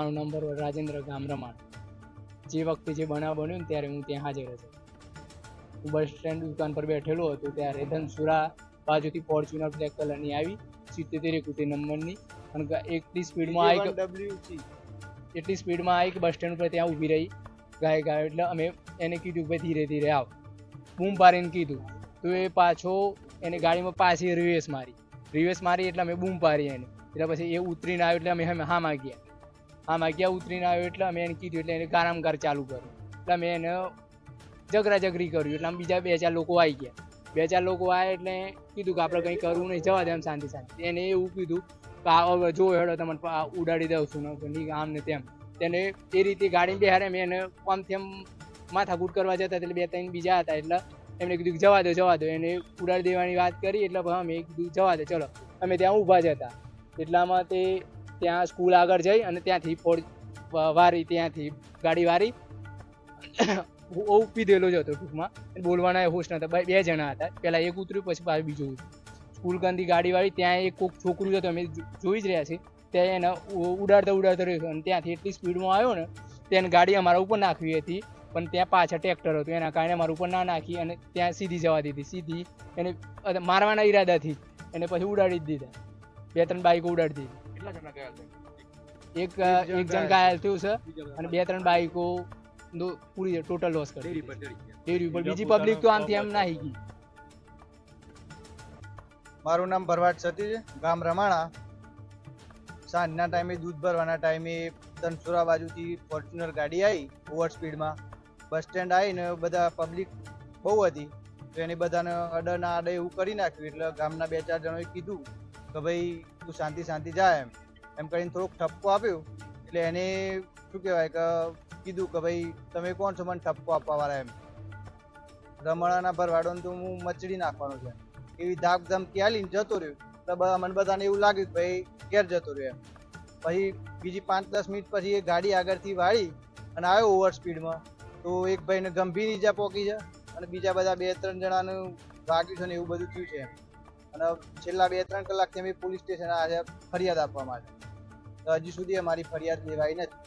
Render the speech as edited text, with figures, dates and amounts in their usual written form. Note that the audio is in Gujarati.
મારું નામ ભરવાડ રાજેન્દ્ર ગામ રમાણ. જે વખતે જે બનાવ બન્યો ને ત્યારે હું ત્યાં હાજર હતો. હું બસ સ્ટેન્ડ દુકાન પર બેઠેલો હતો ત્યારે ધનસુરા બાજુથી ફોર્ચ્યુનર બ્લેક કલરની આવી 77 નંબરની અને એટલી સ્પીડમાં આવી કે બસ સ્ટેન્ડ ઉપર ત્યાં ઊભી રહી ગાય એટલે અમે એને કીધું ભાઈ ધીરે ધીરે આવ, બૂમ પાડીને કીધું તો એ પાછો એને ગાડીમાં પાછી રિવેસ મારી એટલે અમે બૂમ પાડી એને. એટલે પછી એ ઉતરીને આવ્યો એટલે અમે હા માગ્યા ઉતરીને આવ્યો એટલે અમે એને કીધું એટલે એને ગારામગાર ચાલુ કર્યું એટલે અમે એને ઝઘરી કર્યું એટલે આમ બીજા 2-4 લોકો આવી ગયા. 2-4 લોકો આવ્યા એટલે કીધું કે આપણે કંઈ કરવું નહીં, જવા દે એમ શાંતિ એને એવું કીધું કે જો હેડો તમને ઉડાડી દઉં છું ને આમ ને તેમ. તેને એ રીતે ગાડી બેહારે મેં એને આમથી આમ માથાકૂટ કરવા જતા એટલે 2-3 બીજા હતા એટલે એમને કીધું કે જવા દો એને ઉડાડી દેવાની વાત કરી એટલે અમે કીધું જવા દે ચલો. અમે ત્યાં ઊભા જ હતા એટલામાં તે ત્યાં સ્કૂલ આગળ જઈ અને ત્યાંથી ત્યાંથી ગાડી વારી હું પીધેલો જ હતો ટૂંકમાં, બોલવાના હોશ નતા. 2 જણા હતા, પહેલાં એક ઉતર્યું પછી પાછું બીજું ઉતર્યું. સ્કૂલ ગાંધી ગાડી વાળી ત્યાં એક કોઈક છોકરું હતું અમે જોઈ જ રહ્યા છીએ ત્યાં એને ઉડાડતા રહ્યો અને ત્યાંથી એટલી સ્પીડમાં આવ્યો ને તેને ગાડી અમારા ઉપર નાખવી હતી પણ ત્યાં પાછળ ટ્રેક્ટર હતું એના કારણે અમારા ઉપર ના નાખી અને ત્યાં સીધી જવા દીધી. સીધી એને મારવાના ઈરાદાથી એને પછી ઉડાડી જ દીધા. 2-3 બાઈકો ઉડાડી દીધી. કેટલા જણા ગયા હતા? એક જણ ઘાયલ થયું છે અને 2-3 બાઈકો પૂરી ટોટલ લોસ કરી ડેરી ઉપર. બીજી પબ્લિક તો આમથી આમ નાહી ગઈ. મારું નામ ભરવાડ સતી છે, ગામ રમાણા. સાંજના ટાઈમે દૂધ ભરવાના ટાઈમે ધનસુરા બાજુથી ફોર્ચ્યુનર ગાડી આવી ઓવર સ્પીડમાં. બસ સ્ટેન્ડ આવીને બધા પબ્લિક બહુ હતી તો એને બધાને અડના આડે એવું કરી નાખ્યું એટલે ગામના 2-4 જણોએ કીધું કે ભાઈ તું શાંતિ જાય એમ કરીને થોડોક ઠપકો આપ્યો. એટલે એને શું કહેવાય કે કીધું કે ભાઈ તમે કોણ છો મને ઠપકો આપવાવાળા એમ. રમણાના ભરવાડોને તો હું મચડી નાખવાનો છે એવી ધાક ધમકી આલીને જતો રહ્યો. એટલે મને બધાને એવું લાગ્યું કે ભાઈ ઘેર જતો રહ્યો એમ. પછી બીજી 5-10 મિનિટ પછી એ ગાડી આગળથી વાળી અને આવ્યો ઓવર સ્પીડમાં તો એક ભાઈને ગંભીર ઈજા પહોંચી છે અને બીજા બધા 2-3 જણાનું વાગ્યું છે ને એવું બધું થયું છે એમ. અને છેલ્લા 2-3 કલાકથી અમે પોલીસ સ્ટેશન આવ્યા ફરિયાદ આપવા માટે. હજી સુધી અમારી ફરિયાદ લેવાઈ નથી.